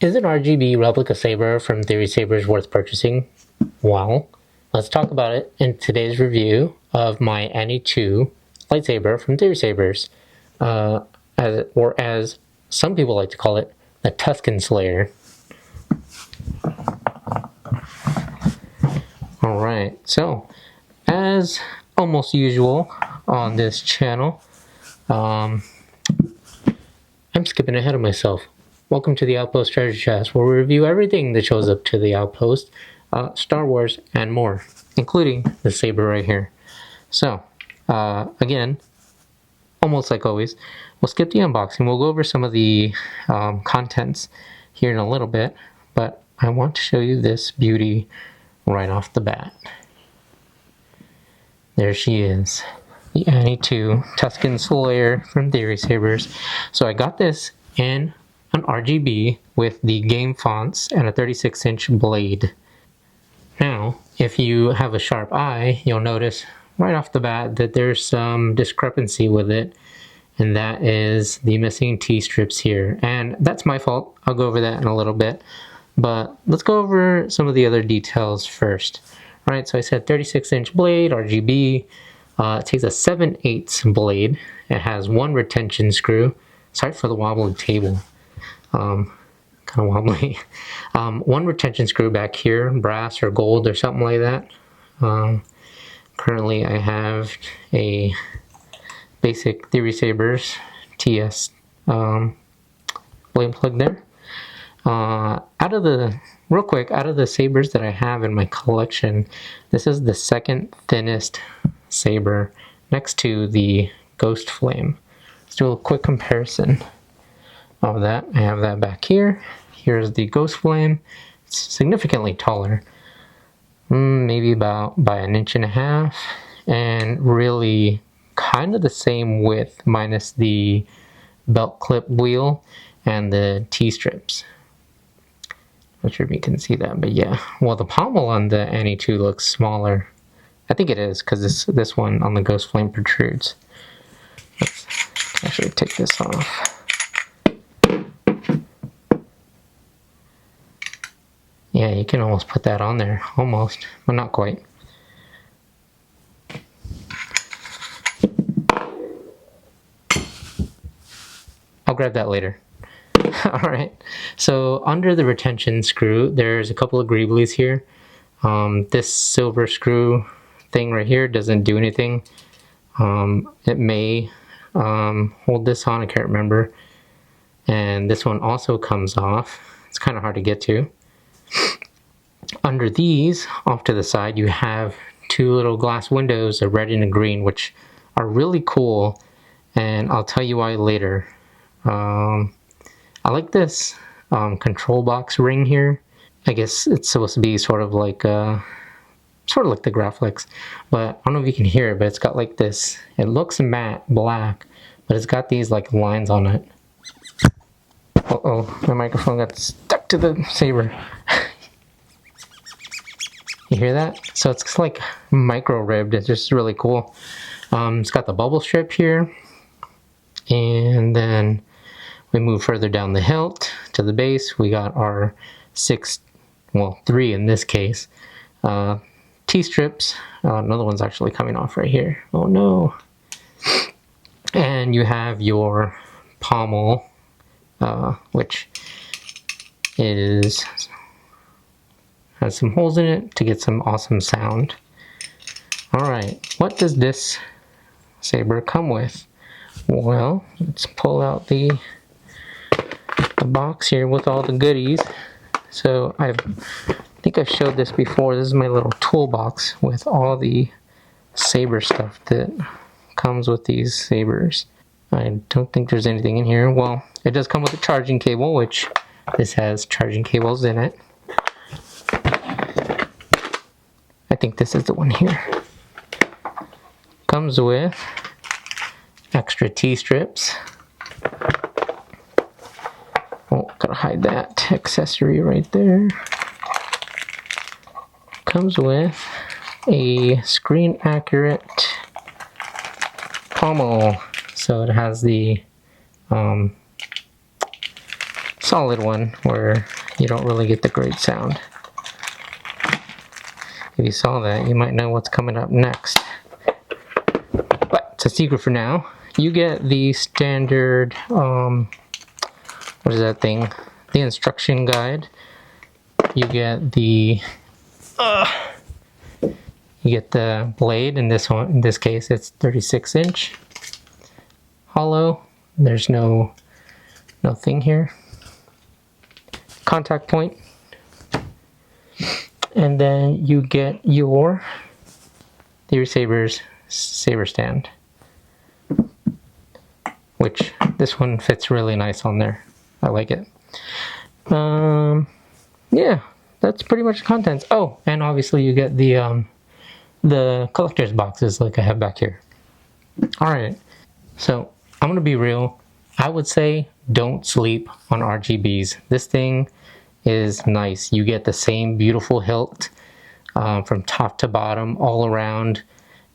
Is an RGB replica saber from Theory Sabers worth purchasing? Well, let's talk about it in today's review of my II lightsaber from Theory Sabers, as some people like to call it, the Tusken Slayer. Alright, so as almost usual on this channel, I'm skipping ahead of myself. Welcome to the Outpost Treasure Chest, where we review everything that shows up to the Outpost, Star Wars, and more, including the saber right here. So, again, almost like always, we'll skip the unboxing. We'll go over some of the contents here in a little bit, but I want to show you this beauty right off the bat. There she is, the II Tusken Slayer from Theory Sabers. So I got this in an RGB with the game fonts and a 36-inch blade. Now, if you have a sharp eye, you'll notice right off the bat that there's some discrepancy with it, and that is the missing T-strips here. And that's my fault. I'll go over that in a little bit. But let's go over some of the other details first. All right, so I said 36-inch blade, RGB. It takes a 7/8 blade. It has one retention screw. Sorry for the wobbly table. Kind of wobbly. One retention screw back here, brass or gold or something like that. Currently I have a basic Theory Sabers TS blade plug there. Real quick, out of the sabers that I have in my collection, this is the second thinnest saber next to the Ghost Flame. Let's do a quick comparison of that. I have that back here. Here's the Ghost Flame. It's significantly taller, maybe about by 1.5 inches, and really kind of the same width minus the belt clip wheel and the T-strips. Not sure if you can see that, but yeah. Well, the pommel on the II looks smaller. I think it is, because this one on the Ghost Flame protrudes. Let's actually take this off. Yeah, you can almost put that on there. Almost, but not quite. I'll grab that later. Alright, so under the retention screw, there's a couple of greeblies here. This silver screw thing right here doesn't do anything. It may hold this on, I can't remember. And this one also comes off. It's kind of hard to get to. Under these, off to the side, you have two little glass windows, a red and a green, which are really cool, and I'll tell you why later. I like this control box ring here. I guess it's supposed to be sort of like the Graphics, but I don't know if you can hear it, but it's got like this. It looks matte black, but it's got these like lines on it. Uh-oh, my microphone got stuck to the saber. You hear that? So it's like micro ribbed. It's just really cool. It's got the bubble strip here, and then we move further down the hilt to the base. We got our 3 in this case, T-strips. Another one's actually coming off right here. Oh no. And you have your pommel, which has some holes in it to get some awesome sound. Alright, what does this saber come with? Well, let's pull out the box here with all the goodies. So I think I've showed this before. This is my little toolbox with all the saber stuff that comes with these sabers. I don't think there's anything in here. Well, it does come with a charging cable, which this has charging cables in it. I think this is the one here. Comes with extra T-strips. Oh, gotta hide that accessory right there. Comes with a screen accurate pommel. So it has the solid one where you don't really get the great sound. If you saw that, you might know what's coming up next. But it's a secret for now. You get the standard, what is that thing? The instruction guide. You get the blade. In this case, it's 36-inch hollow. There's no thing here. Contact point. And then you get your Theory Sabers saber stand, which this one fits really nice on there. I like it. Yeah, that's pretty much the contents. Oh, and obviously you get the collector's boxes like I have back here. Alright, so I'm gonna be real. I would say don't sleep on RGBs. This thing is nice. You get the same beautiful hilt from top to bottom all around.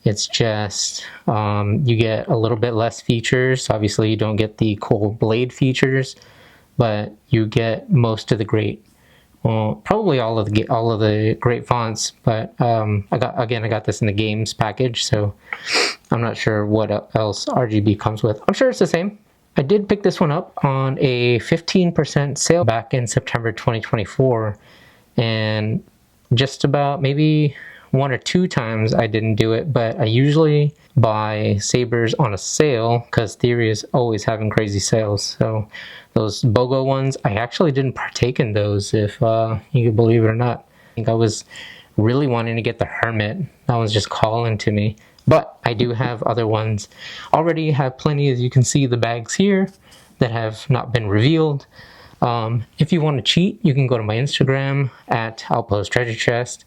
It's just you get a little bit less features. Obviously you don't get the cool blade features, but you get most of the great, well, probably all of the great fonts. But I got this in the games package, so I'm not sure what else RGB comes with. I'm sure it's the same. I did pick this one up on a 15% sale back in September 2024, and just about maybe 1 or 2 times I didn't do it, but I usually buy sabers on a sale because Theory is always having crazy sales. So those BOGO ones, I actually didn't partake in those, if you could believe it or not. I think I was really wanting to get the Hermit. That was just calling to me. But I do have other ones. Already have plenty, as you can see, the bags here that have not been revealed. If you want to cheat, you can go to my Instagram at Outpost Treasure Chest,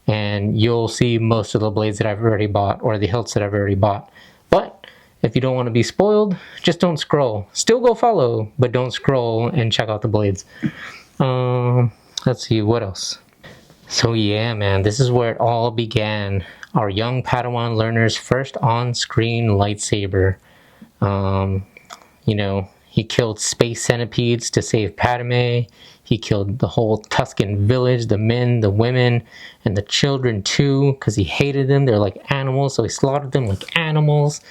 and you'll see most of the blades that I've already bought, or the hilts that I've already bought. But if you don't want to be spoiled, just don't scroll. Still go follow, but don't scroll and check out the blades. Let's see, what else? So yeah, man, this is where it all began. Our young Padawan learner's first on-screen lightsaber. You know, he killed space centipedes to save Padme. He killed the whole Tusken village, the men, the women, and the children too, because he hated them. They're like animals, so he slaughtered them like animals.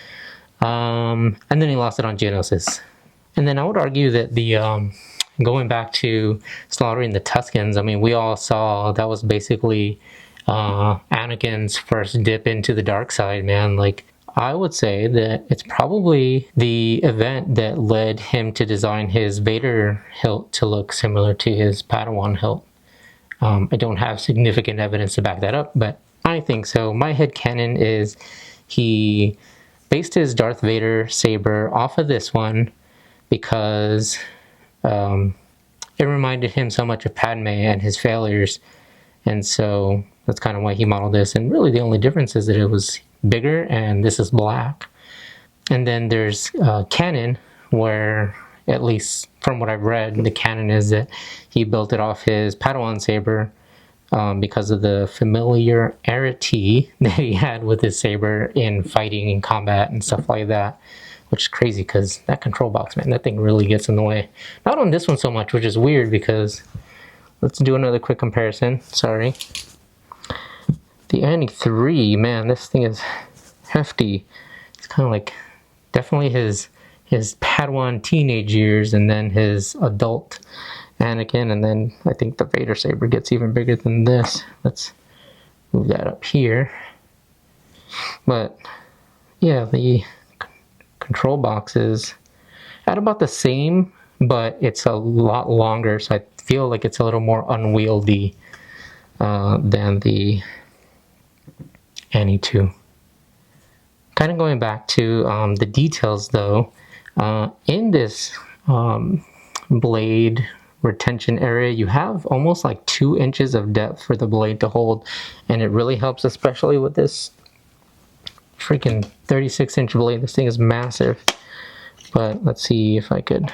And then he lost it on Geonosis. And then I would argue that the going back to slaughtering the Tuskens, I mean, we all saw that was basically Anakin's first dip into the dark side, man. Like, I would say that it's probably the event that led him to design his Vader hilt to look similar to his Padawan hilt. I don't have significant evidence to back that up, but I think so. My headcanon is he based his Darth Vader saber off of this one because it reminded him so much of Padme and his failures, and so that's kind of why he modeled this. And really the only difference is that it was bigger and this is black. And then there's canon, where, at least from what I've read, the canon is that he built it off his Padawan saber because of the familiarity that he had with his saber in fighting and combat and stuff like that. Which is crazy because that control box, man, that thing really gets in the way. Not on this one so much, which is weird because, let's do another quick comparison. Sorry. The Annie 3, man, this thing is hefty. It's kind of like definitely his Padawan teenage years, and then his adult Anakin, and then I think the Vader saber gets even bigger than this. Let's move that up here. But yeah, the control box is at about the same, but it's a lot longer, so I feel like it's a little more unwieldy than the Annie 2. Kind of going back to the details though, in this blade retention area, you have almost like 2 inches of depth for the blade to hold, and it really helps, especially with this freaking 36-inch blade. This thing is massive. But let's see if I could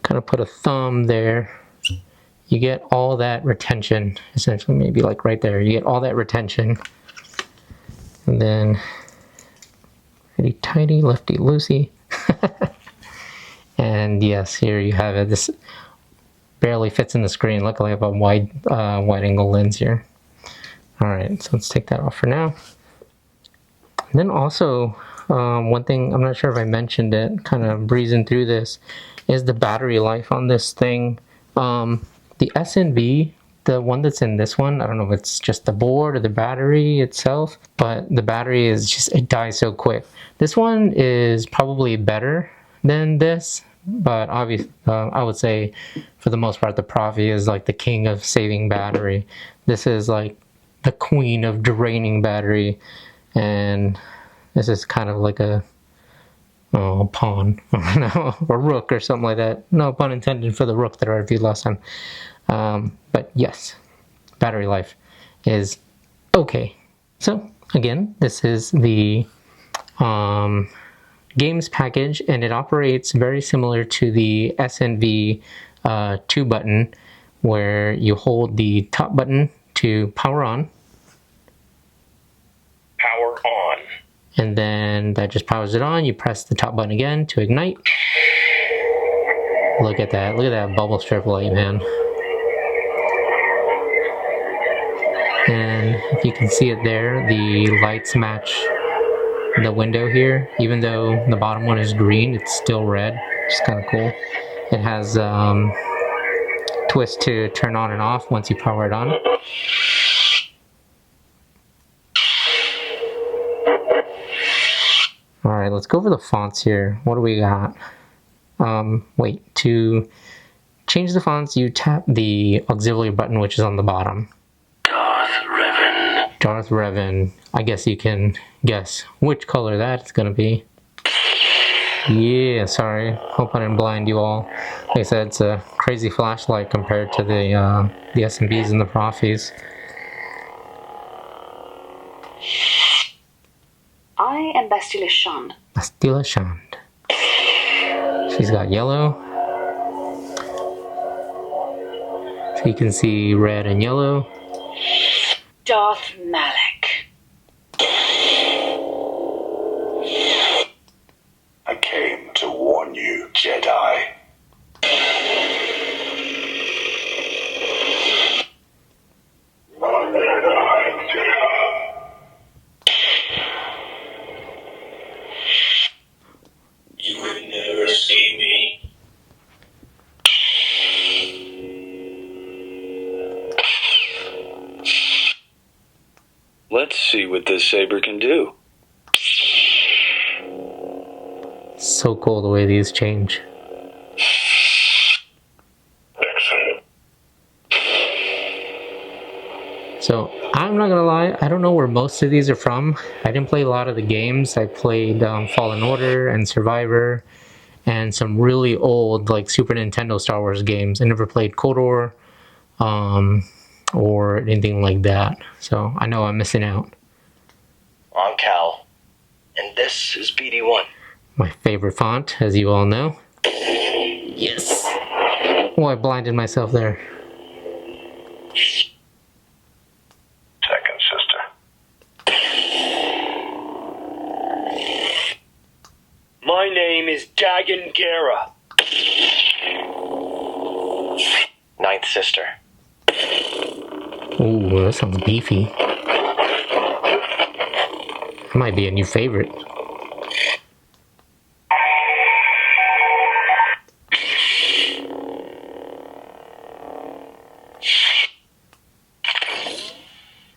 kind of put a thumb there. You get all that retention, essentially, maybe like right there. You get all that retention. And then pretty tidy, lefty loosey. And yes, here you have it. This barely fits in the screen. Luckily I have a wide angle lens here. Alright, so let's take that off for now. And then also, one thing, I'm not sure if I mentioned it, kind of breezing through this, is the battery life on this thing. The SNV, the one that's in this one, I don't know if it's just the board or the battery itself, but the battery is just, it dies so quick. This one is probably better than this, but obviously, I would say for the most part, the Profi is like the king of saving battery. This is like the queen of draining battery, and this is kind of like a pawn, or rook or something like that. No pun intended for the rook that I reviewed last time. But yes, battery life is okay. So again, this is the games package, and it operates very similar to the SNV 2 button, where you hold the top button to power on. Power on. And then that just powers it on. You press the top button again to ignite. Look at that. Look at that bubble strip light, man. And if you can see it there, the lights match the window here. Even though the bottom one is green, it's still red, which is kind of cool. It has twist to turn on and off once you power it on. Alright, let's go over the fonts here. What do we got? Wait, to change the fonts, you tap the auxiliary button, which is on the bottom. Darth Revan. I guess you can guess which color that's gonna be. Yeah, sorry. Hope I didn't blind you all. Like I said, it's a crazy flashlight compared to the SMBs and the Profis. I am Bastila Shand. Bastila Shand. She's got yellow. So you can see red and yellow. Darth Malak. I came to warn you, Jedi. You will never see me. Let's see what this saber can do. So cool the way these change. Excellent. So I'm not gonna lie, I don't know where most of these are from. I didn't play a lot of the games. I played Fallen Order and Survivor and some really old like Super Nintendo Star Wars games. I never played KOTOR or anything like that. So I know I'm missing out. I'm Cal, and this is BD1. My favorite font, as you all know. Yes! Oh, I blinded myself there. Second sister. My name is Dagan Gera. Ninth sister. Ooh, that sounds beefy. That might be a new favorite.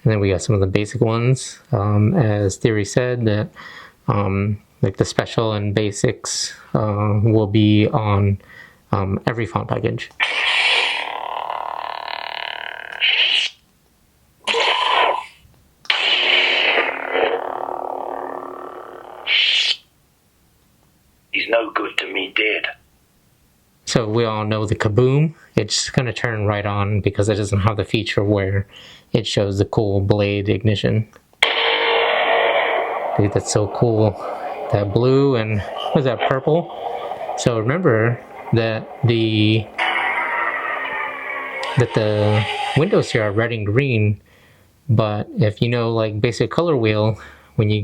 And then we got some of the basic ones, as Theory said, that like the special and basics will be on every font package. He's no good to me dead. So we all know the kaboom. It's going to turn right on because it doesn't have the feature where it shows the cool blade ignition. Dude, that's so cool. That blue and what is that, purple? So remember that the windows here are red and green, but if you know like basic color wheel, when you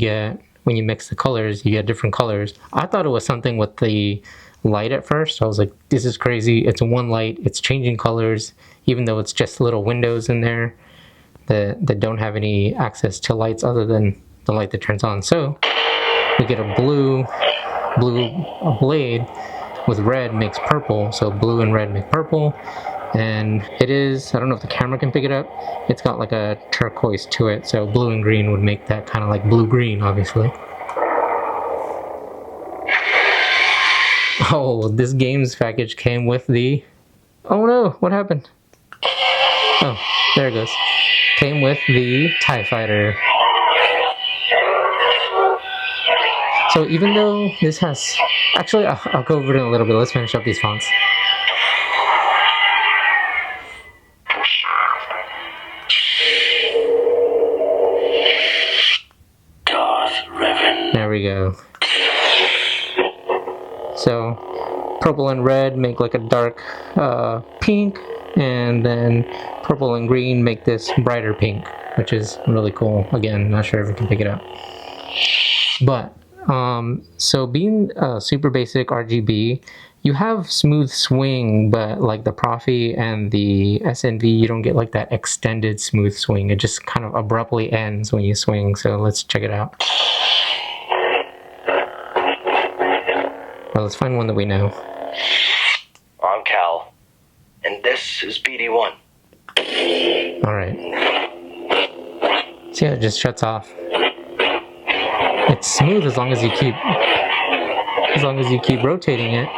mix the colors, you get different colors. I thought it was something with the light at first. I was like, this is crazy. It's one light. It's changing colors, even though it's just little windows in there that don't have any access to lights other than the light that turns on. So we get a blue blade with red makes purple. So blue and red make purple. And it is, I don't know if the camera can pick it up, it's got like a turquoise to it. So blue and green would make that kind of like blue-green, obviously. Oh, this games package came with the... Oh no, what happened? Oh, there it goes. Came with the TIE Fighter. So even though this has... Actually, I'll go over it in a little bit. Let's finish up these fonts. There we go. So, purple and red make like a dark pink, and then purple and green make this brighter pink, which is really cool. Again, not sure if you can pick it up. But, so being super basic RGB, you have smooth swing, but like the Profi and the SNV, you don't get like that extended smooth swing. It just kind of abruptly ends when you swing, so let's check it out. Well, let's find one that we know. I'm Cal, and this is BD1. Alright. See how it just shuts off? It's smooth as long as you keep rotating it.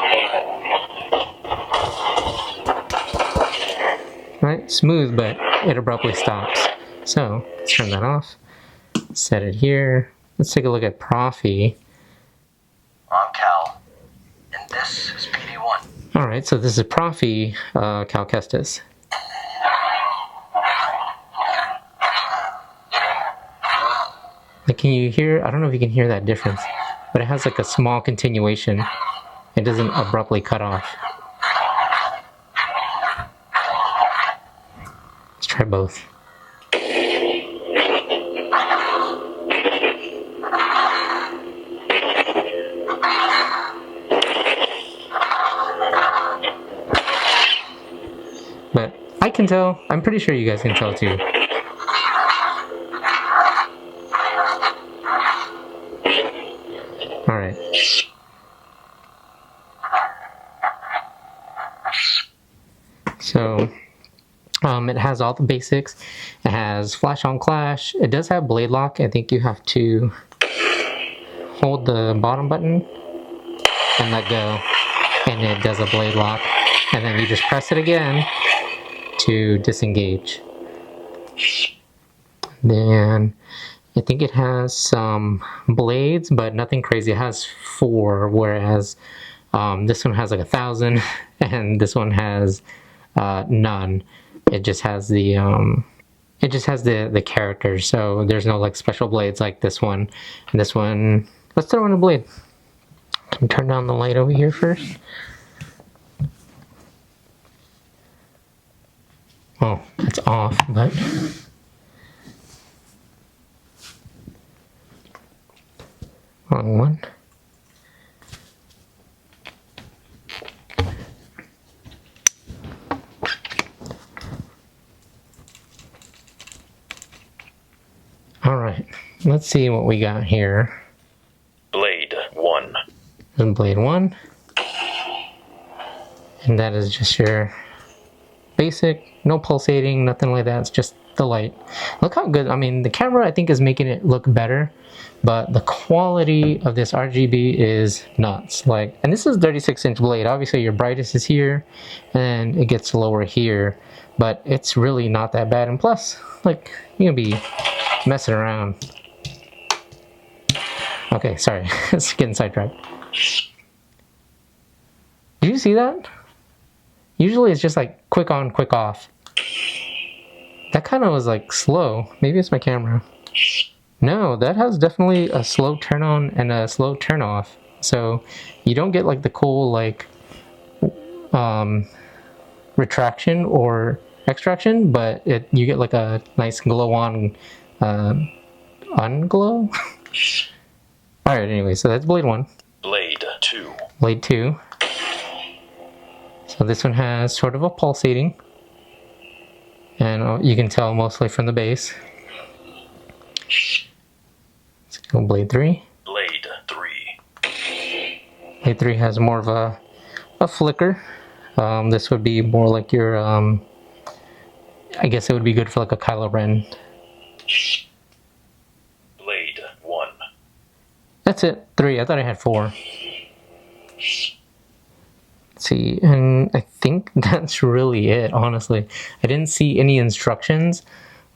Right? Smooth, but it abruptly stops. So, let's turn that off. Set it here. Let's take a look at Profi. I'm Cal, and this is BD1. Alright, so this is Profi Cal Kestis. Like, can you hear? I don't know if you can hear that difference, but it has like a small continuation. It doesn't abruptly cut off. Let's try both. But I can tell. I'm pretty sure you guys can tell too. Alright. So, it has all the basics. It has flash on clash. It does have blade lock. I think you have to hold the bottom button and let go, and it does a blade lock. And then you just press it again to disengage. Then I think it has some blades, but nothing crazy. It has 4, whereas this one has like 1,000, and this one has none. It just has the characters, so there's no like special blades like this one. And this one, let's throw in a blade. Can turn down the light over here first. Oh, it's off, but wrong one. Alright, let's see what we got here. Blade 1. And blade 1. And that is just your basic, no pulsating, nothing like that. It's just the light. Look how good, I mean, the camera I think is making it look better, but the quality of this RGB is nuts. Like, and this is 36-inch blade. Obviously your brightest is here and it gets lower here, but it's really not that bad. And plus, like, you're gonna be messing around. Okay, sorry, it's getting sidetracked. Did you see that? Usually it's just like quick on, quick off. That kind of was like slow. Maybe it's my camera. No, that has definitely a slow turn on and a slow turn off. So you don't get like the cool like retraction or extraction, but you get like a nice glow on unglow. Alright, anyway, so that's blade 1. Blade 2. Blade 2. So this one has sort of a pulsating, and you can tell mostly from the base. Let's go Blade 3. Blade 3. Blade 3 has more of a flicker. This would be more like your, I guess it would be good for like a Kylo Ren. Blade 1. That's it, 3. I thought I had 4. Let's see, and I think that's really it, honestly. I didn't see any instructions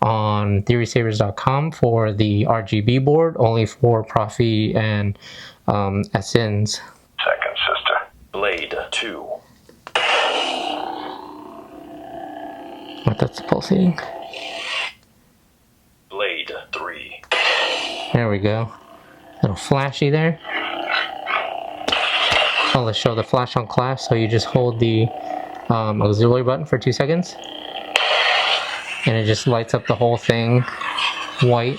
on theorysabers.com for the RGB board, only for Profi and SNs. Second sister. Blade 2. What, that's pulsating? Blade 3. There we go. Little flashy there. Oh, let's show the flash on class. So you just hold the auxiliary button for 2 seconds. And it just lights up the whole thing white.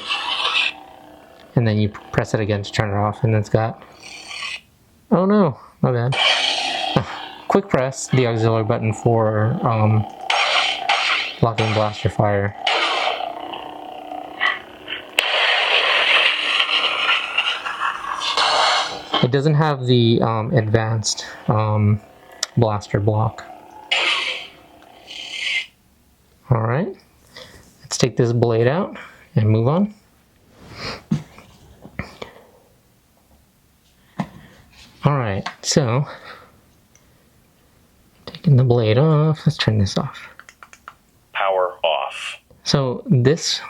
And then you press it again to turn it off, and it's got... Oh no, my bad. Quick press the auxiliary button for blocking blaster fire. It doesn't have the advanced blaster block. Alright, let's take this blade out and move on. Alright, so taking the blade off, let's turn this off. Power off. So this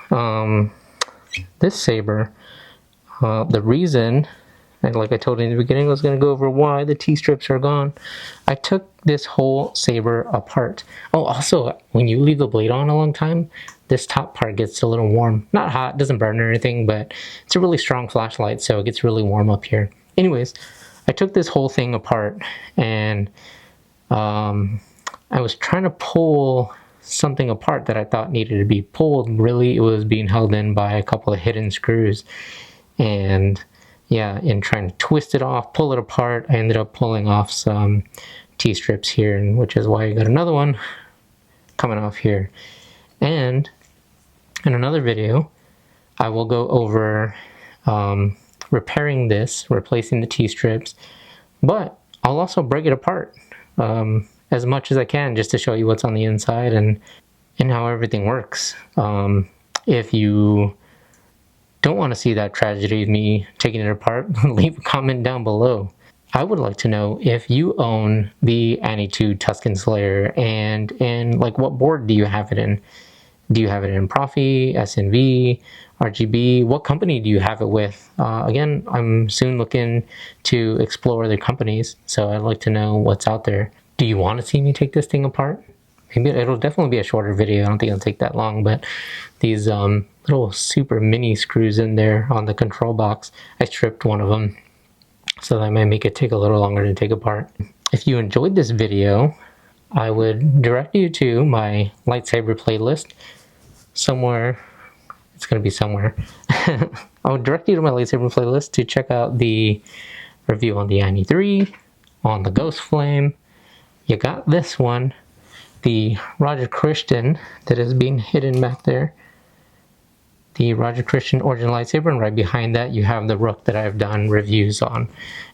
this saber, the reason, and like I told you in the beginning, I was going to go over why the T-strips are gone. I took this whole saber apart. Oh, also, when you leave the blade on a long time, this top part gets a little warm. Not hot, doesn't burn or anything, but it's a really strong flashlight, so it gets really warm up here. Anyways, I took this whole thing apart, and I was trying to pull something apart that I thought needed to be pulled. Really, it was being held in by a couple of hidden screws. And yeah, in trying to twist it off, pull it apart, I ended up pulling off some T-strips here, and which is why I got another one coming off here. And in another video, I will go over repairing this, replacing the T-strips, but I'll also break it apart as much as I can, just to show you what's on the inside and how everything works. If you don't want to see that tragedy of me taking it apart, leave a comment down below. I would like to know if you own the Annie 2 Tusken Slayer, and like what board do you have it in? Do you have it in Profi, SNV, RGB? What company do you have it with? Again, I'm soon looking to explore other companies, so I'd like to know what's out there. Do you want to see me take this thing apart? Maybe it'll definitely be a shorter video. I don't think it'll take that long, but these little super mini screws in there on the control box, I stripped one of them, so that might make it take a little longer to take apart. If you enjoyed this video, I would direct you to my lightsaber playlist. Somewhere, it's going to be somewhere. I would direct you to my lightsaber playlist to check out the review on the Annie 3, on the Ghost Flame. You got this one, the Roger Christian that is being hidden back there. The Roger Christian Origin lightsaber, and right behind that you have the Rook that I've done reviews on.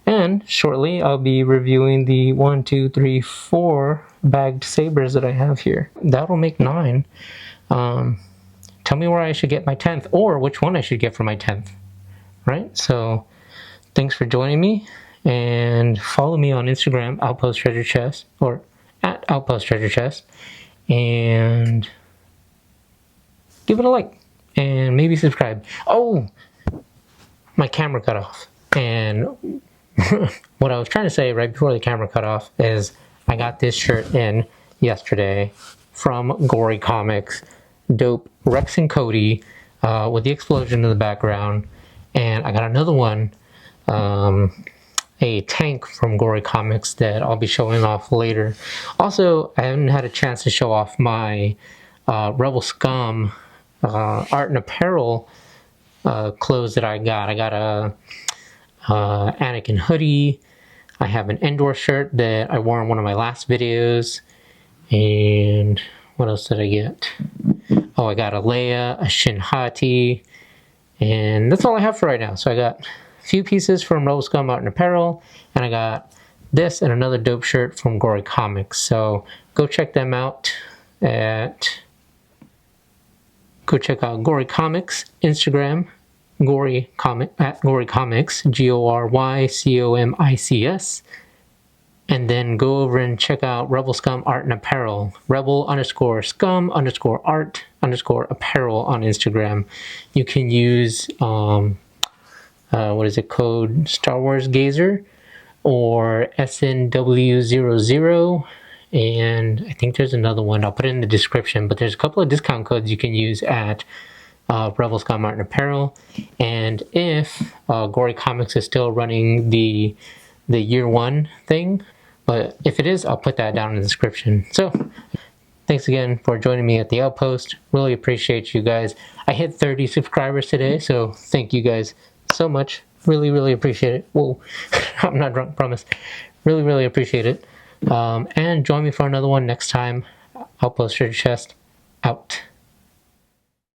And shortly I'll be reviewing the 1, 2, 3, 4 bagged sabers that I have here. That'll make 9. Tell me where I should get my 10th, or which one I should get for my 10th. Right? So thanks for joining me, and follow me on Instagram, Outpost Treasure Chest, or at Outpost Treasure Chest, and give it a like. And maybe subscribe. Oh, my camera cut off. And what I was trying to say right before the camera cut off is I got this shirt in yesterday from Gory Comics. Dope Rex and Cody with the explosion in the background. And I got another one, a tank from Gory Comics that I'll be showing off later. Also, I haven't had a chance to show off my Rebel Scum art and apparel clothes that I got. I got a Anakin hoodie, I have an Endor shirt that I wore in one of my last videos. And what else did I get? Oh, I got a Leia, a Shinhati, and that's all I have for right now. So I got a few pieces from Rebel Scum Art and Apparel, and I got this and another dope shirt from Gory Comics. So go check them out go check out Gory Comics, Instagram, at Gory Comics, GORYCOMICS. And then go over and check out Rebel Scum Art and Apparel. Rebel_Scum_Art_Apparel on Instagram. You can use, code Star Wars Gazer or SNW00. And I think there's another one. I'll put it in the description. But there's a couple of discount codes you can use at Rebel Scum Art and Apparel. And if Gory Comics is still running the year one thing, but if it is, I'll put that down in the description. So, thanks again for joining me at the Outpost. Really appreciate you guys. I hit 30 subscribers today, so thank you guys so much. Really, really appreciate it. Whoa, I'm not drunk, promise. Really, really appreciate it. And join me for another one next time. Outpost Treasure Chest, out.